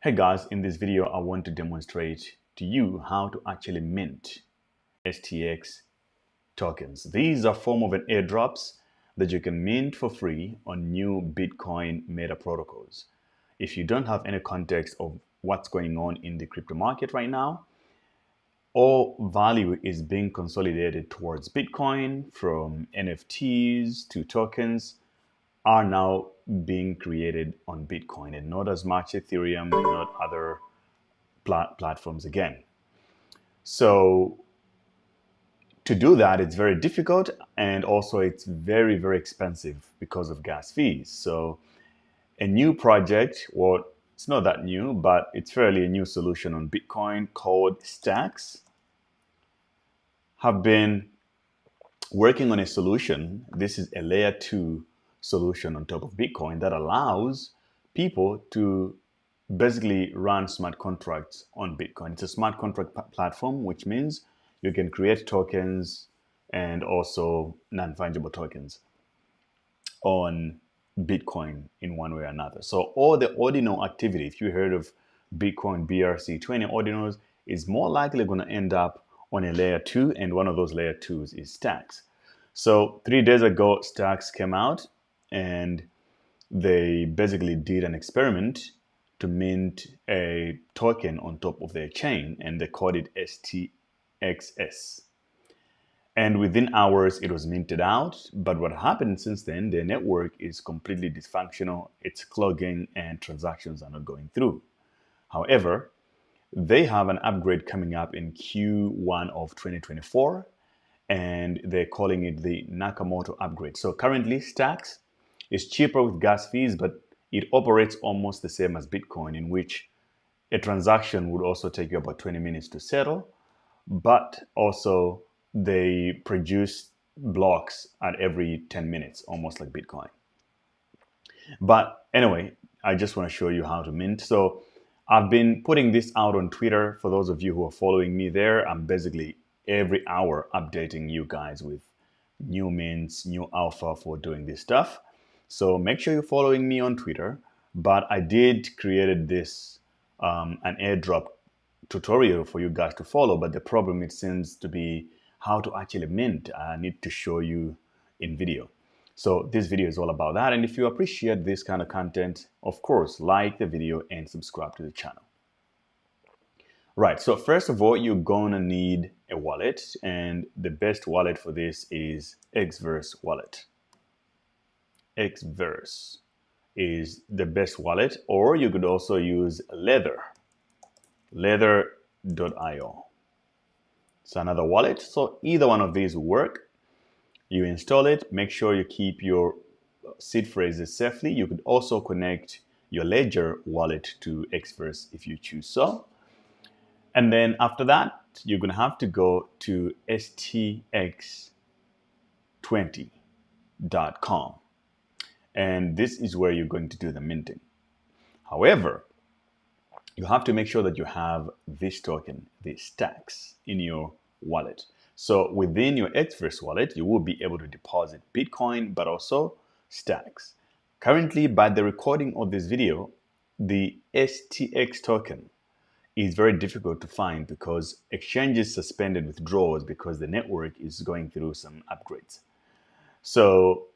Hey guys, in this video I want to demonstrate to you how to actually mint STX tokens. These are form of an airdrops that you can mint for free on new Bitcoin meta protocols. If you don't have any context of what's going on in the crypto market right now, all value is being consolidated towards Bitcoin, from NFTs to tokens are now being created on Bitcoin and not as much Ethereum and not other platforms again. So to do that, it's very difficult, and also it's very, very expensive because of gas fees. So a new project, well, it's not that new, but it's fairly a new solution on Bitcoin called Stacks, have been working on a solution. This is a layer 2 solution on top of Bitcoin that allows people to basically run smart contracts on Bitcoin. It's a smart contract platform, which means you can create tokens and also non-fungible tokens on Bitcoin in one way or another. So all the ordinal activity, if you heard of Bitcoin BRC20 ordinals, is more likely going to end up on a layer 2, and one of those layer 2s is Stacks. So 3 days ago, Stacks came out and they basically did an experiment to mint a token on top of their chain, and they called it STXS. And within hours, it was minted out. But what happened since then, their network is completely dysfunctional. It's clogging and transactions are not going through. However, they have an upgrade coming up in Q1 of 2024, and they're calling it the Nakamoto upgrade. So currently, Stacks is cheaper with gas fees, but it operates almost the same as Bitcoin, in which a transaction would also take you about 20 minutes to settle, but also they produce blocks at every 10 minutes, almost like Bitcoin. But anyway, I just want to show you how to mint. So I've been putting this out on Twitter. For those of you who are following me there, I'm basically every hour updating you guys with new mints, new alpha for doing this stuff. So make sure you're following me on Twitter. But I did created this an airdrop tutorial for you guys to follow. But the problem, it seems to be how to actually mint. I need to show you in video. So this video is all about that. And if you appreciate this kind of content, of course, like the video and subscribe to the channel. Right, so first of all, you're gonna need a wallet, and the best wallet for this is Xverse wallet. Xverse is the best wallet, or you could also use Ledger.io. It's another wallet, so either one of these will work. You install it, make sure you keep your seed phrases safely. You could also connect your Ledger wallet to Xverse if you choose so. And then after that, you're going to have to go to STX20.com. And this is where you're going to do the minting. However, you have to make sure that you have this token, the Stacks, in your wallet. So within your Xverse wallet, you will be able to deposit Bitcoin, but also Stacks. Currently, by the recording of this video, the STX token is very difficult to find because exchanges suspended withdrawals because the network is going through some upgrades. So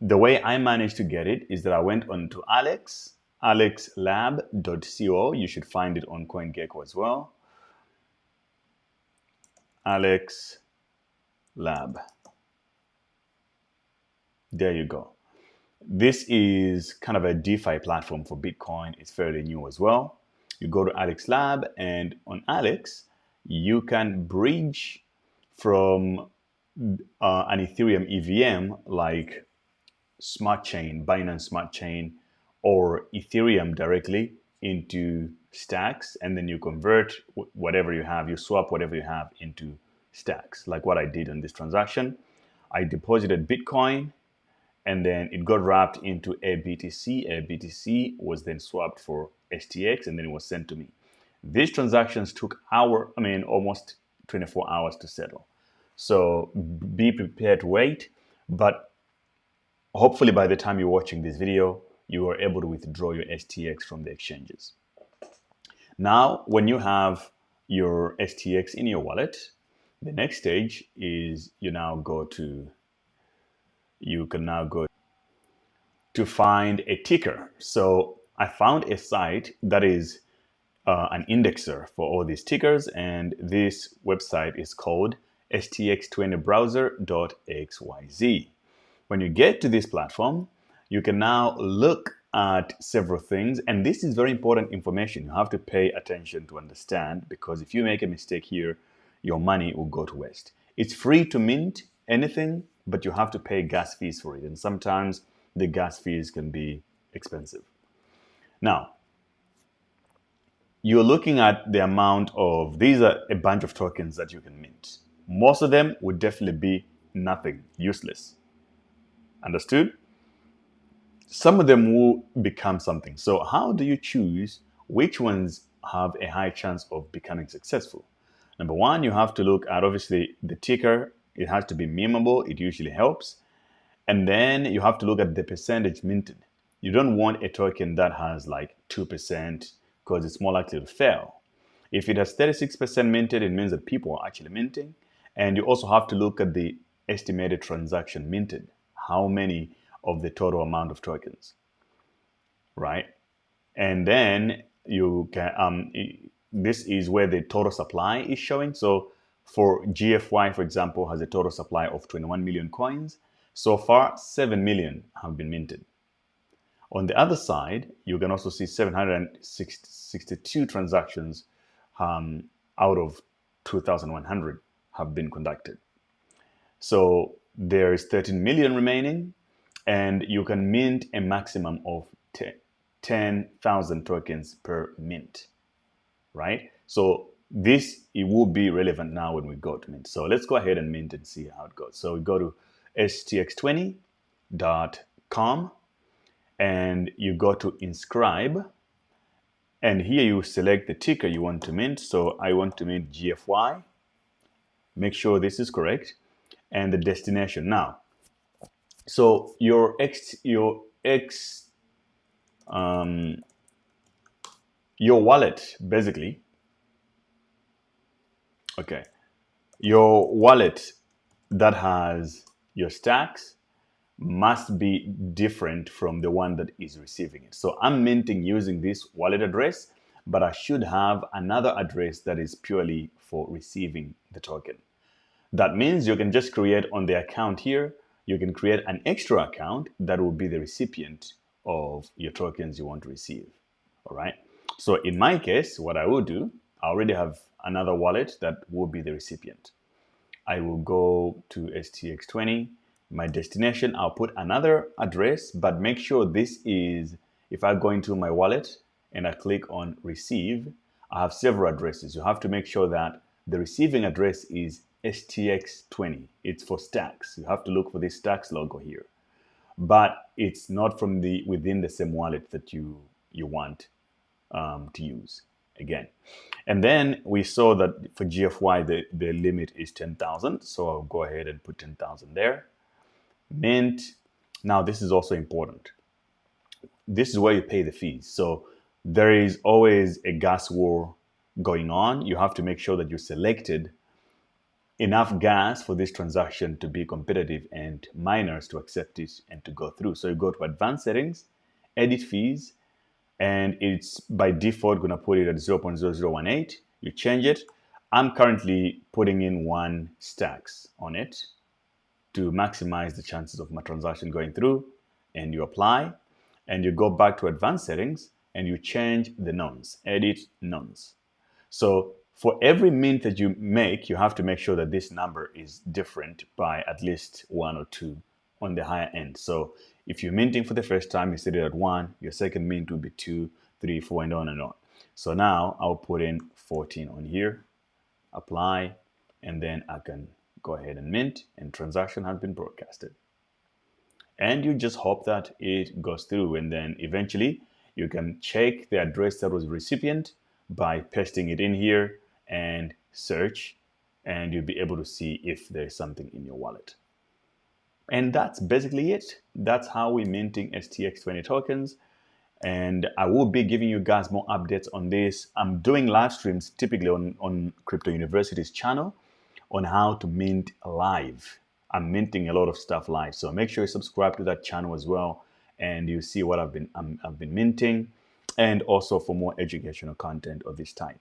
the way I managed to get it is that I went on to alexlab.co. You should find it on CoinGecko as well. Alex Lab. There you go. This is kind of a DeFi platform for Bitcoin. It's fairly new as well. You go to Alex Lab, and on Alex, you can bridge from an Ethereum EVM like Smart Chain, Binance Smart Chain, or Ethereum directly into Stacks, and then you convert whatever you have, you swap whatever you have into Stacks, like what I did on this transaction. I deposited Bitcoin, and then it got wrapped into a BTC. A BTC was then swapped for STX, and then it was sent to me. These transactions took almost 24 hours to settle. So be prepared to wait, but hopefully by the time you're watching this video, you are able to withdraw your STX from the exchanges. Now, when you have your STX in your wallet, the next stage is you can now go to find a ticker. So I found a site that is an indexer for all these tickers, and this website is called STX20browser.xyz. When you get to this platform, you can now look at several things, and this is very important information. You have to pay attention to understand, because if you make a mistake here, your money will go to waste. It's free to mint anything, but you have to pay gas fees for it, and sometimes the gas fees can be expensive. Now, you're looking at the amount of, these are a bunch of tokens that you can mint. Most of them would definitely be nothing, useless. Understood? Some of them will become something. So how do you choose which ones have a high chance of becoming successful? Number one, you have to look at, obviously, the ticker. It has to be memeable. It usually helps. And then you have to look at the percentage minted. You don't want a token that has like 2% because it's more likely to fail. If it has 36% minted, it means that people are actually minting. And you also have to look at the estimated transaction minted. How many of the total amount of tokens, right? And then you can, this is where the total supply is showing. So for GFY, for example, has a total supply of 21 million coins. So far, 7 million have been minted. On the other side, you can also see 762 transactions out of 2,100 have been conducted. So there is 13 million remaining, and you can mint a maximum of 10,000 tokens per mint, right? So it will be relevant now when we go to mint. So let's go ahead and mint and see how it goes. So we go to stx20.com and you go to inscribe, and here you select the ticker you want to mint. So I want to mint GFY. Make sure this is correct, and the destination. Now, so your wallet, basically, okay, your wallet that has your stacks must be different from the one that is receiving it. So I'm minting using this wallet address, but I should have another address that is purely for receiving the token. That means you can just create on the account here, you can create an extra account that will be the recipient of your tokens you want to receive. All right. So in my case, what I will do, I already have another wallet that will be the recipient. I will go to STX20, my destination. I'll put another address, but make sure this is, if I go into my wallet and I click on receive, I have several addresses. You have to make sure that the receiving address is STX20. It's for stacks. You have to look for this stacks logo here, but it's not from within the same wallet that you want to use again. And then we saw that for GFY, the limit is 10,000. So I'll go ahead and put 10,000 there. Mint. Now, this is also important. This is where you pay the fees. So there is always a gas war going on. You have to make sure that you selected enough gas for this transaction to be competitive and miners to accept it and to go through. So you go to advanced settings, edit fees, and it's by default going to put it at 0.0018. You change it. I'm currently putting in 1 stacks on it to maximize the chances of my transaction going through, and you apply, and you go back to advanced settings and you change the nonce, edit nonce. So for every mint that you make, you have to make sure that this number is different by at least 1 or 2 on the higher end. So if you're minting for the first time, you set it at 1, your second mint will be 2, 3, 4, and on and on. So now I'll put in 14 on here, apply, and then I can go ahead and mint, and transaction has been broadcasted. And you just hope that it goes through, and then eventually you can check the address that was recipient by pasting it in here and search, and you'll be able to see if there's something in your wallet. And that's basically it. That's how we're minting STX20 tokens. And I will be giving you guys more updates on this. I'm doing live streams typically on Crypto University's channel on how to mint live. I'm minting a lot of stuff live, so make sure you subscribe to that channel as well, and you see what I've been minting, and also for more educational content of this type.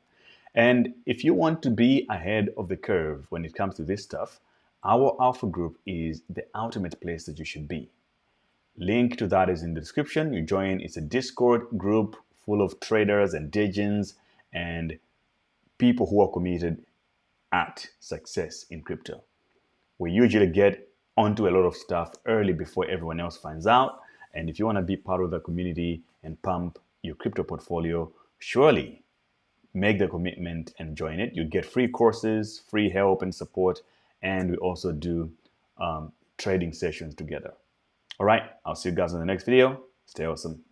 And if you want to be ahead of the curve when it comes to this stuff, our alpha group is the ultimate place that you should be. Link to that is in the description. You join, it's a Discord group full of traders and dejins and people who are committed at success in crypto. We usually get onto a lot of stuff early before everyone else finds out. And if you want to be part of the community and pump your crypto portfolio, surely make the commitment and join it. You get free courses, free help and support, and we also do trading sessions together. All right, I'll see you guys in the next video. Stay awesome.